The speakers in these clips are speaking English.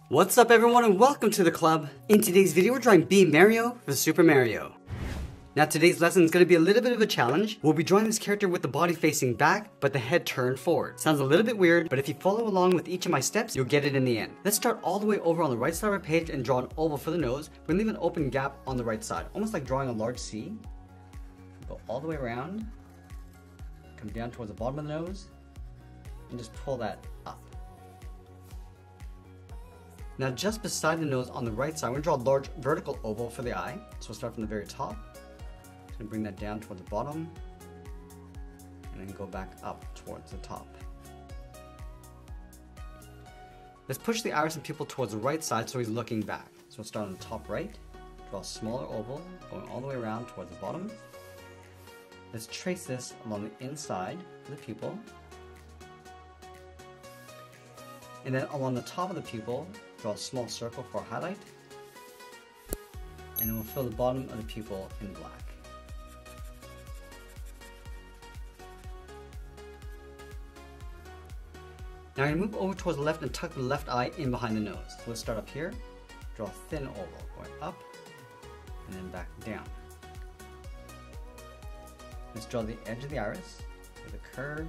What's up everyone and welcome to the club. In today's video we're drawing B Mario for Super Mario. Now today's lesson is going to be a little bit of a challenge. We'll be drawing this character with the body facing back but the head turned forward. Sounds a little bit weird, but if you follow along with each of my steps you'll get it in the end. Let's start all the way over on the right side of our page and draw an oval for the nose. We're going to leave an open gap on the right side, almost like drawing a large C. Go all the way around, come down towards the bottom of the nose, and just pull that up. Now just beside the nose on the right side, we're going to draw a large vertical oval for the eye. So we'll start from the very top. Just going to bring that down towards the bottom. And then go back up towards the top. Let's push the iris and pupil towards the right side so he's looking back. So we'll start on the top right. Draw a smaller oval going all the way around towards the bottom. Let's trace this along the inside of the pupil. And then along the top of the pupil, draw a small circle for a highlight. And then we'll fill the bottom of the pupil in black. Now I'm going to move over towards the left and tuck the left eye in behind the nose. So let's start up here, draw a thin oval going up and then back down. Let's draw the edge of the iris with a curve,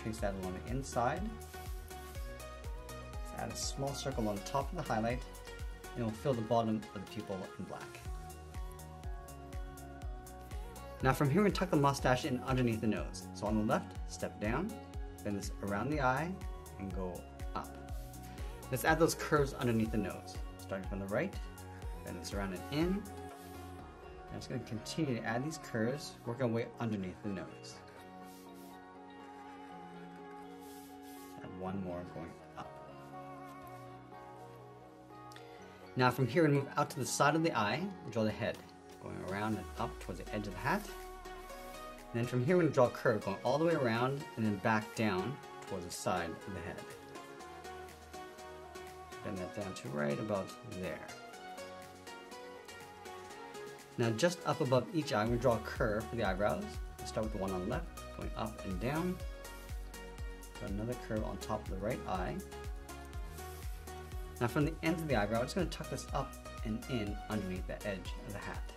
trace that along the inside. Add a small circle on the top of the highlight, and we'll fill the bottom of the pupil in black. Now from here we tuck the mustache in underneath the nose. So on the left, step down, bend this around the eye, and go up. Let's add those curves underneath the nose. Starting from the right, bend this around and in. I'm just going to continue to add these curves, working our way underneath the nose. Add one more going up. Now from here we move out to the side of the eye and draw the head, going around and up towards the edge of the hat. And then from here we're going to draw a curve going all the way around and then back down towards the side of the head. Bend that down to right about there. Now just up above each eye, we're going to draw a curve for the eyebrows. We'll start with the one on the left, going up and down. Draw another curve on top of the right eye. Now from the ends of the eyebrow, I'm just going to tuck this up and in underneath the edge of the hat.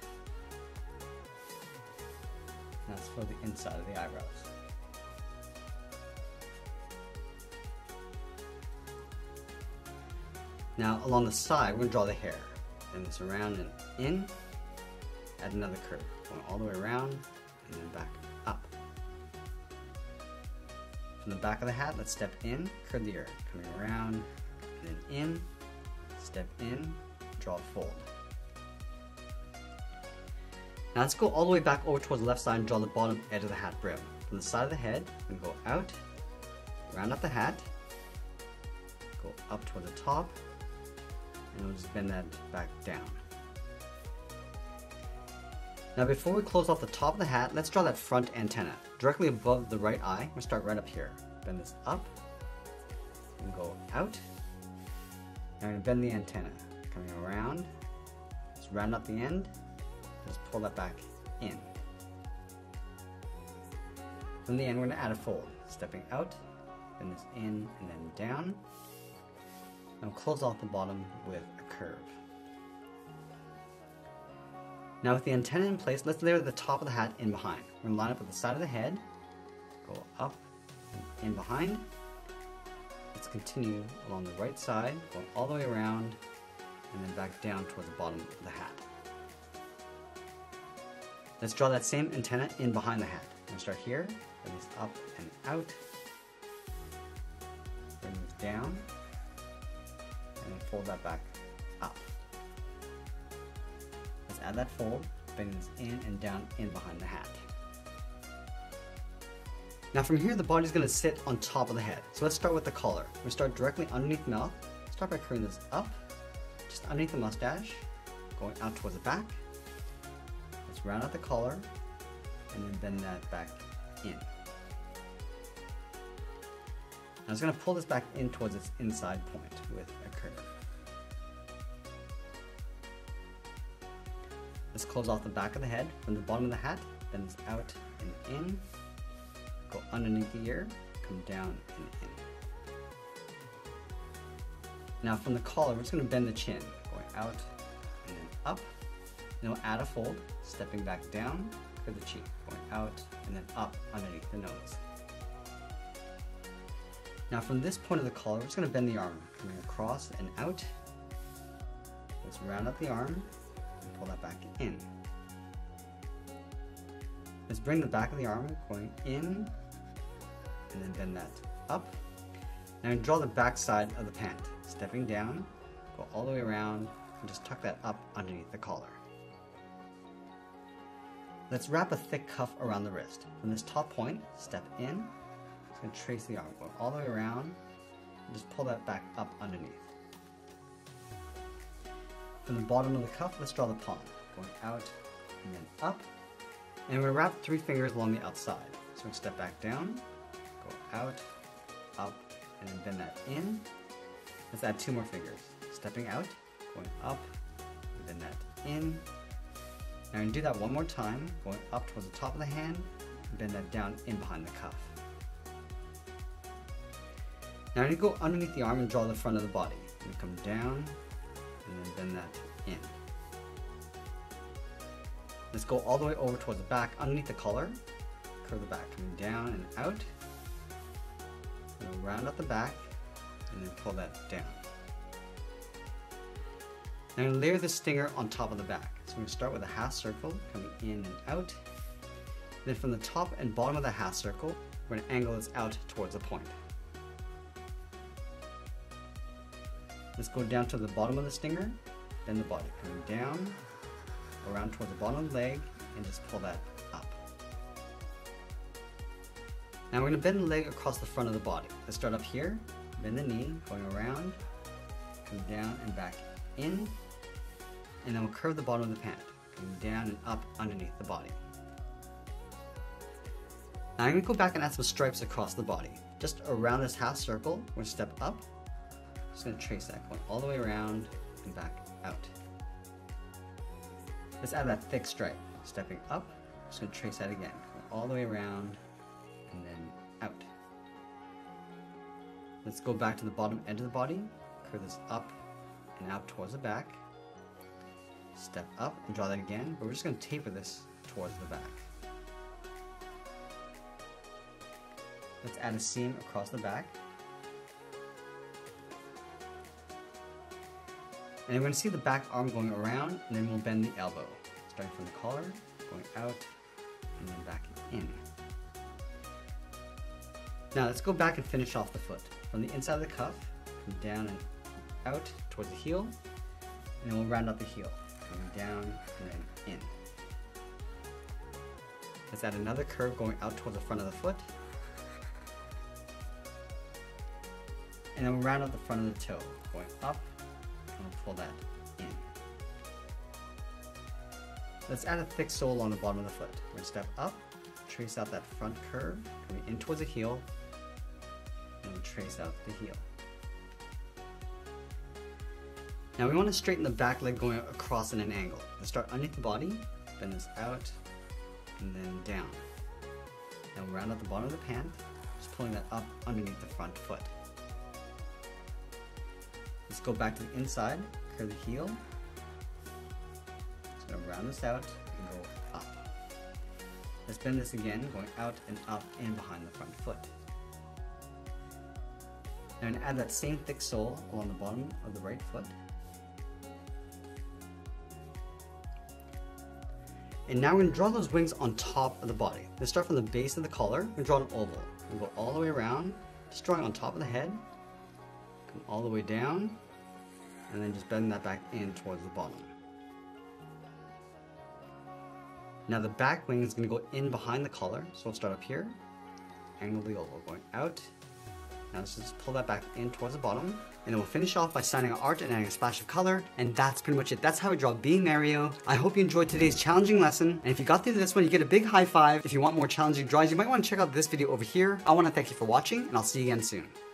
Now let's fill the inside of the eyebrows. Now along the side, we're going to draw the hair. Bend this around and in. Add another curve, going all the way around and then back up. From the back of the hat, let's step in, curve the ear, coming around, and then in, step in, draw a fold. Now let's go all the way back over towards the left side and draw the bottom edge of the hat brim. From the side of the head, we go out, round up the hat, go up toward the top, and we'll just bend that back down. Now before we close off the top of the hat, let's draw that front antenna directly above the right eye. We'll start right up here. Bend this up and go out. Now we're going to bend the antenna, coming around, just round up the end, just pull that back in. From the end we're going to add a fold, stepping out, bend this in and then down. And we'll close off the bottom with a curve. Now with the antenna in place, let's layer the top of the hat in behind. We're going to line up at the side of the head, go up and in behind. Let's continue along the right side, going all the way around and then back down towards the bottom of the hat. Let's draw that same antenna in behind the hat. I'm going to start here, bring this up and out, bring this down, and then fold that back up. Add that fold, bend this in and down in behind the hat. Now from here the body's going to sit on top of the head. So let's start with the collar. We're going to start directly underneath the mouth. Start by curving this up, just underneath the mustache, going out towards the back. Let's round out the collar and then bend that back in. Now I'm just going to pull this back in towards its inside point with a curve. Let's close off the back of the head from the bottom of the hat, bend this out and in, go underneath the ear, come down and in. Now from the collar, we're just gonna bend the chin, going out and then up. And we'll add a fold, stepping back down for the cheek, going out and then up underneath the nose. Now from this point of the collar, we're just gonna bend the arm, coming across and out. Let's round up the arm and pull that back in. Let's bring the back of the arm going in and then bend that up. Now draw the back side of the pant, stepping down, go all the way around and just tuck that up underneath the collar. Let's wrap a thick cuff around the wrist. From this top point, step in, just gonna trace the arm, go all the way around and just pull that back up underneath. From the bottom of the cuff, let's draw the palm, going out and then up. And we're gonna wrap 3 fingers along the outside. So we're gonna step back down, go out, up, and then bend that in. Let's add 2 more fingers. Stepping out, going up, and bend that in. Now I'm gonna do that one more time, going up towards the top of the hand, and bend that down in behind the cuff. Now I'm gonna go underneath the arm and draw the front of the body. I'm gonna come down, and then bend that in. Let's go all the way over towards the back, underneath the collar. Curve the back, coming down and out. And round out the back, and then pull that down. Now I'm going to layer the stinger on top of the back. So we're going to start with a half circle, coming in and out. Then from the top and bottom of the half circle, we're going to angle this out towards the point. Let's go down to the bottom of the stinger, bend the body, coming down, around towards the bottom of the leg, and just pull that up. Now we're going to bend the leg across the front of the body. Let's start up here, bend the knee, going around, come down and back in, and then we'll curve the bottom of the pant, coming down and up underneath the body. Now I'm going to go back and add some stripes across the body. Just around this half circle, we're going to step up, just going to trace that, going all the way around and back out. Let's add that thick stripe. Stepping up, just going to trace that again, going all the way around and then out. Let's go back to the bottom edge of the body, curve this up and out towards the back. Step up and draw that again, but we're just going to taper this towards the back. Let's add a seam across the back. And we're going to see the back arm going around, and then we'll bend the elbow. Starting from the collar, going out, and then back in. Now let's go back and finish off the foot. From the inside of the cuff, come down and out towards the heel, and then we'll round out the heel, coming down and then in. Let's add another curve going out towards the front of the foot. And then we'll round out the front of the toe, going up, and we'll pull that in. Let's add a thick sole on the bottom of the foot. We're going to step up, trace out that front curve, coming in towards the heel, and we'll trace out the heel. Now we want to straighten the back leg going across in an angle. Let's start underneath the body, bend this out, and then down. Now we'll round out the bottom of the pant, just pulling that up underneath the front foot. Let's go back to the inside, curve the heel. Just going to round this out and go up. Let's bend this again, going out and up and behind the front foot. Now I'm going to add that same thick sole along the bottom of the right foot. And now we're going to draw those wings on top of the body. Let's start from the base of the collar and draw an oval. We'll go all the way around, just drawing on top of the head. Come all the way down, and then just bend that back in towards the bottom. Now the back wing is going to go in behind the collar, so we'll start up here, angle the oval, going out. Now let's just pull that back in towards the bottom, and then we'll finish off by signing our art and adding a splash of color, and that's pretty much it. That's how I draw Being Mario. I hope you enjoyed today's challenging lesson, and if you got through this one, you get a big high five. If you want more challenging drawings, you might want to check out this video over here. I want to thank you for watching, and I'll see you again soon.